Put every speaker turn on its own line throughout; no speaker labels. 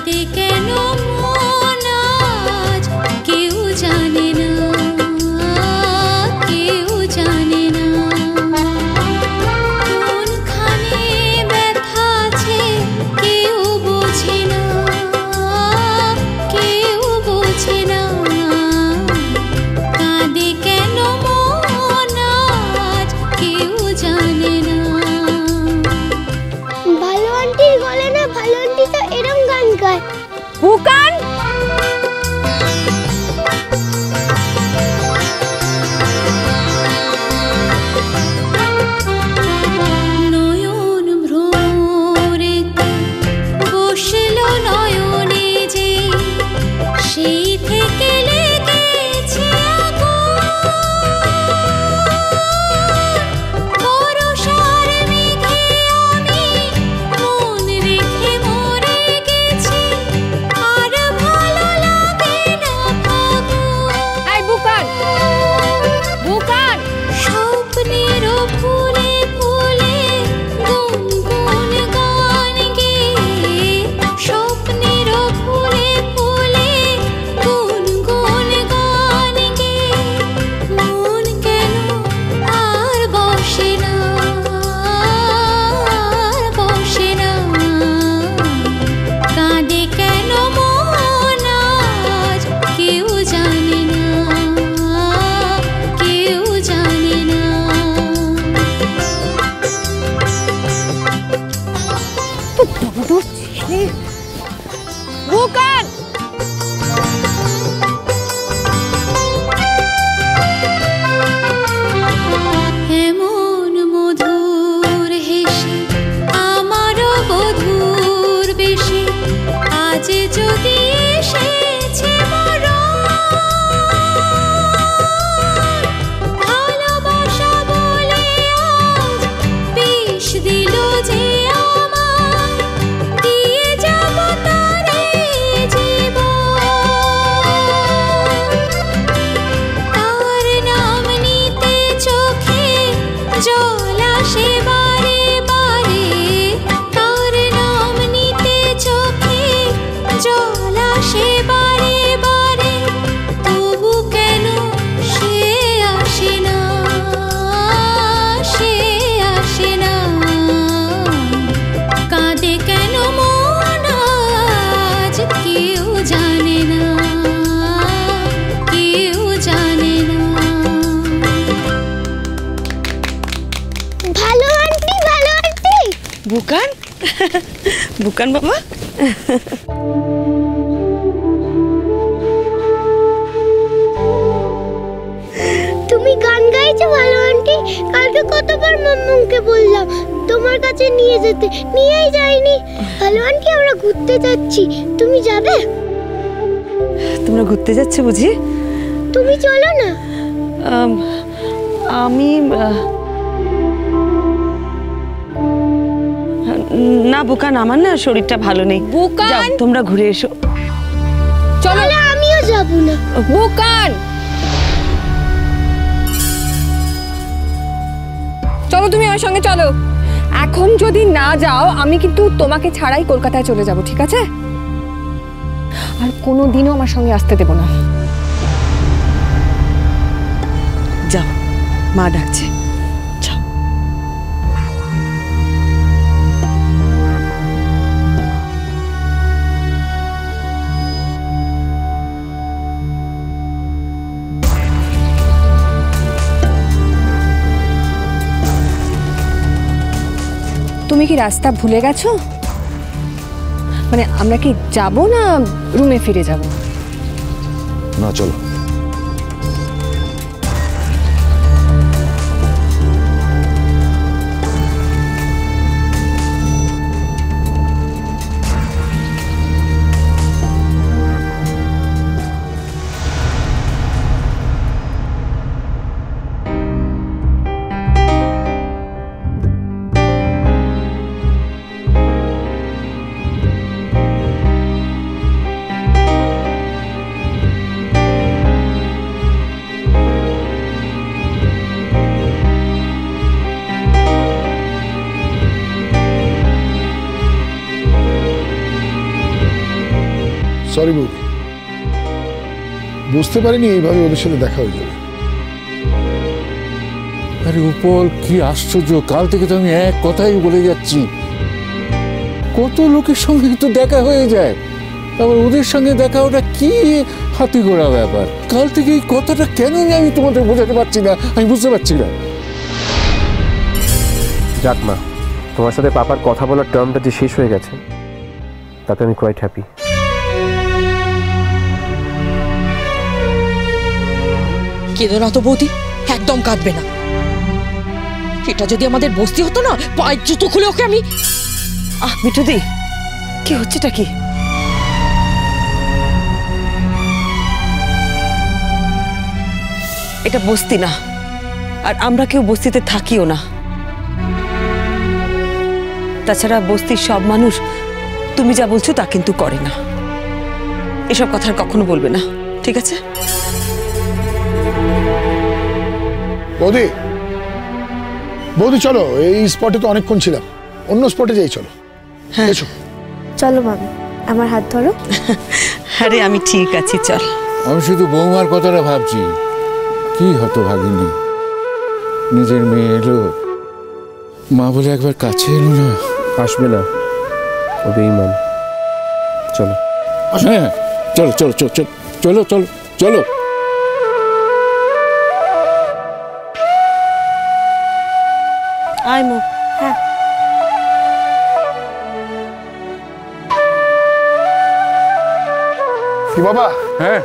কাঁদে কেন মন আজ কেউ জানে না, কেউ জানে না। কোনখানে ব্যথা আছে কেউ বোঝে না, কেউ বোঝে না। কাঁদে কেন মন আজ কেউ জানে না।
ভালো আন্টির গলে না, ভালো আন্টি তো এরম গান গায়।
বুকান
নয়ন ভ্রমরেতে বসলো নয়নে যে, সেই থেকে লেগেছে আগুন। বরষার মেঘে আমি মন রেখে মরে গেছি, আর ভালো লাগে না ফাগুন।
এই বুকান, বুকান
স্বপ্নের ফুলে ফুলে গুনগুন গান গেয়ে, স্বপ্নের ফুলে ফুলে গুনগুন গান গেয়ে, মন কেন আর বসে না, আর বসে না। কাঁদে কেন মন আজ কেউ জানে না, কেউ জানে না।
তো বড় ছেলে। বুকান
এমন মধুর হেসে আমারও বধুর বেশি, আজ যদি এসেছে মরণ। ভালোবাসা বলে আজ বিষ দিল যে আমায়, দিয়ে যাব তারে জীবন। তার নাম নিতে চোখে জল আসে বারে বারে, তার নাম নিতে চোখে জল আসে বারে বারে। তবু কেন সে আসে না, সে আসে না। কাঁদে কেন মন আজ কেউ জানে না, কেউ জানে না।
ভালো আন্টি, ভালো আন্টি।
বুকান বুকান বাবা,
তুমি গান গাইছো ভালো আন্টি? কালকে কতবার মাম্মুকে বললাম তোমার কাছে নিয়ে যেতে, নিয়েই যাইনি। ভালো আন্টি আমরা ঘুরতে যাচ্ছি, তুমি যাবে?
তোমরা ঘুরতে যাচ্ছে বুঝি?
তুমি চলো না।
আমি না বুকান, আমার না শরীরটা ভালো নেই।
বুকান!
যাও, তোমরা ঘুরে এসো।
চলো।
তাহলে আমিও যাব না।
বুকান চলো, তুমি আমার সঙ্গে চলো। এখন যদি না যাও আমি কিন্তু তোমাকে ছাড়াই কলকাতায় চলে যাব, ঠিক আছে? আর কোনোদিনও আমার সঙ্গে আসতে দেব না।
যাও, মা ডাকছে। যাও।
তুমি কি রাস্তা ভুলে গেছো? মানে আমরা কি যাব না রুমে ফিরে যাব?
না চলো।
সরি বৌদি, বুঝতে পারিনি এইভাবে ওদের সাথে দেখা হয়ে যাবে।
আরে উপল, কি আশ্চর্য! কাল থেকে তো আমি এক কথাই বলে যাচ্ছি, কত লোকের সঙ্গে তো দেখা হয়ে যায়, আবার ওদের সঙ্গে দেখা ওটা কি হাতি ঘোড়া ব্যাপার। কাল থেকে এই কথাটা কেন আমি তোমাদের বোঝাতে পারছি না, আমি বুঝতে পারছি না।
যাক মা, তোমার সাথে পাপার কথা বলার টার্মটা যে শেষ হয়ে গেছে তাতে আমি কোয়াইট হ্যাপি।
কেঁদো না তো বৌদি, একদম কাঁদবে না। এটা যদি আমাদের বস্তি হতো না, পায়ের জুতো খুলে ওকে আমি।
মিঠুদি, কি হচ্ছেটা কি? এটা বস্তি না, আর আমরা কেউ বস্তিতে থাকিও না। তাছাড়া বস্তির সব মানুষ তুমি যা বলছো তা কিন্তু করে না। এসব কথা আর কখনো বলবে না, ঠিক আছে?
বৌদি, বৌদি চলো, এই স্পটে তো অনেকক্ষণ ছিলাম, অন্য স্পটে যাই, চলো।
হ্যাঁ
এসো।
চলো মামি, আমার হাত ধরো।
আরে আমি ঠিক আছি, চল।
আমি শুধু বৌমার কথাটা ভাবছি, কি হতভাগিনী, নিজের মেয়ে এলো, মা বলে একবার কাছে এলো না।
আসবে না, ও বেঈমান। চলো।
হ্যাঁ, চলো চলো চলো চলো চলো চলো চলো।
আয় মো।
হ্যাঁ,
কি বাবা,
হ্যাঁ,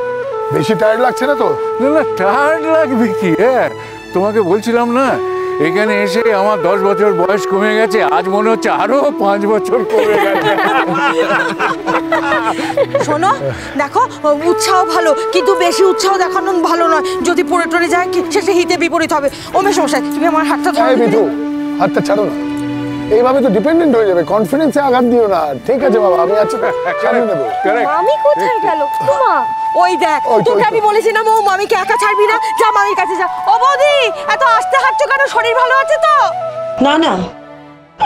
বেশি টায়ার্ড লাগছে না তো?
না না, টায়ার্ড লাগবে কি? হ্যাঁ, তোমাকে বলছিলাম না, এখানে এসে আমার 10 বছর বয়স কমে গেছে, আজ মনে হচ্ছে আরো 5 বছর কমে গেছে।
শোনো, দেখো, উৎসাহ ভালো, কিন্তু বেশি উৎসাহ দেখানো ভালো নয়। যদি পড়ে টরে যায় শেষে হিতে বিপরীত হবে। ও মেশমশাই, তুমি আমার হাতটা ধরো।
এই বিধু, হাতটা ছাড়ো না, এইভাবে তো ডিপেন্ডেন্ট হয়ে যাবে। কনফিডেন্সে আঘাত দিও না। ঠিক আছে বাবা, আমি আছি, ছাড়িয়ে নেবো।
মামি কোথায় গেল? মা,
ওই দেখ, তোকে আমি বলেছি না মৌ, মামিকে একা ছাড়বি না, যা মামির কাছে যা। ও বৌদি, এত আস্তে হাঁটছো কেন? শরীর ভালো আছে তো?
না না,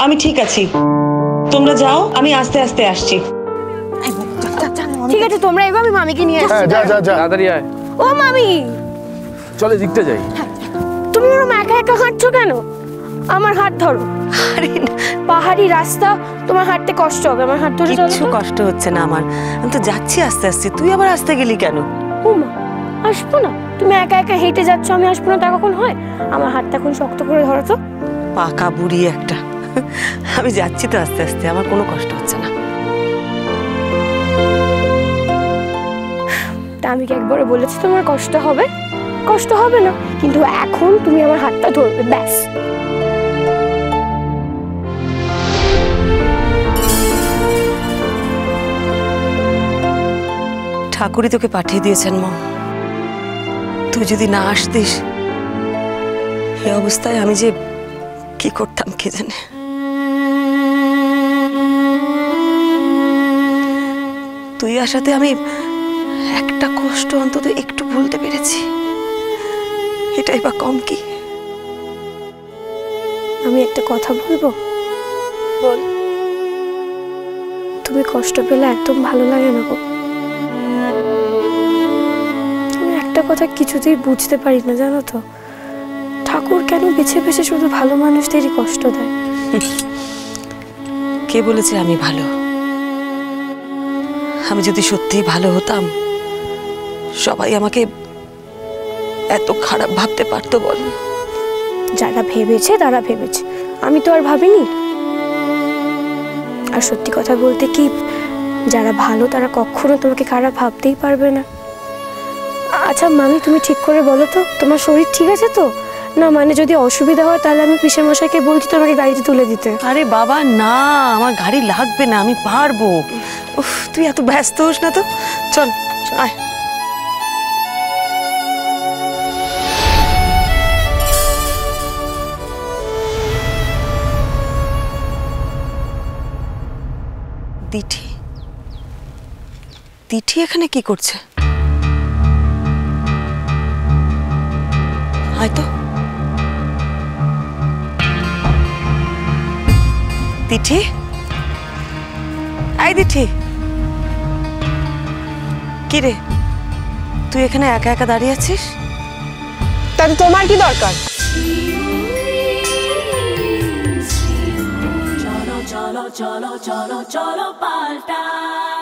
আমি ঠিক আছি, তোমরা যাও, আমি আস্তে আস্তে আসছি।
ঠিক আছে, তোমরা এগো, আমি মামিকে নিয়ে আসছি।
হ্যাঁ, যা যা যা।
তাড়াতাড়ি আয়,
ও মামি,
চলে দিকটা যাই।
তুমি ওরকম একা একা হাঁটছো কেন? আমার হাত ধরো।
আরে
পাহাড়ি রাস্তা, তোমার হাঁটতে কষ্ট হবে, আমার হাত ধরে চলো
কিচ্ছু
তো।
কষ্ট হচ্ছে না আমার, আমি তো যাচ্ছি আস্তে আস্তে। তুই আবার আসতে গেলি কেন?
ও মা, আসবো না? তুমি একা একা হেঁটে যাচ্ছ, আমি আসবো না তা কখন হয়? আমার হাতটা এখন শক্ত করে ধরো তো।
পাকা বুড়ি একটা। আমি যাচ্ছি তো আস্তে আস্তে, আমার কোনো কষ্ট হচ্ছে না।
তা আমি কি একবারে বলেছি তোমার কষ্ট হবে? কষ্ট হবে না, কিন্তু এখন তুমি আমার হাতটা ধরবে, ব্যাস।
ঠাকুরই তোকে পাঠিয়ে দিয়েছেন মা। তুই যদি না আসতিস, এই অবস্থায় আমি যে কি করতাম কে জানে। তুই আসাতে আমি একটা কষ্ট অন্তত একটু ভুলতে পেরেছি, এটাই বা কম কি?
আমি একটা কথা বলবো? বল। তুমি কষ্ট পেলে একদম ভালো লাগে না গো। আমি একটা কথা কিছুতেই বুঝতে পারি না, জানো তো, ঠাকুর কেন বেছে বেছে শুধু ভালো মানুষদেরই কষ্ট দেয়?
কে বলেছে আমি ভালো? আমি যদি সত্যিই ভালো হতাম, সবাই আমাকে এত খারাপ ভাবতে পারতো বল?
যারা ভেবেছে তারা ভেবেছে, আমি তো আর ভাবিনি। আর সত্যি কথা বলতে কি, যারা ভালো তারা কখনো তোমাকে খারাপ ভাবতেই পারবে না। আচ্ছা মামি, তুমি ঠিক করে বলো তো, তোমার শরীর ঠিক আছে তো? না মানে যদি অসুবিধা হয় তাহলে আমি পিসের মশাইকে বলছি তোমাকে গাড়িতে তুলে দিতে।
আরে বাবা না, আমার গাড়ি লাগবে না, আমি পারবো। উফ, তুই এত ব্যস্ত হোস না তো, চল আয়। দিঠি, দিঠি এখানে কি করছে? আয় তো। দিঠি, আয় দিঠি। কি রে, তুই এখানে একা একা দাঁড়িয়ে আছিস?
তাতে তোমার কি দরকার?
চলো চলো চলো চলো চলো পাল্টাই।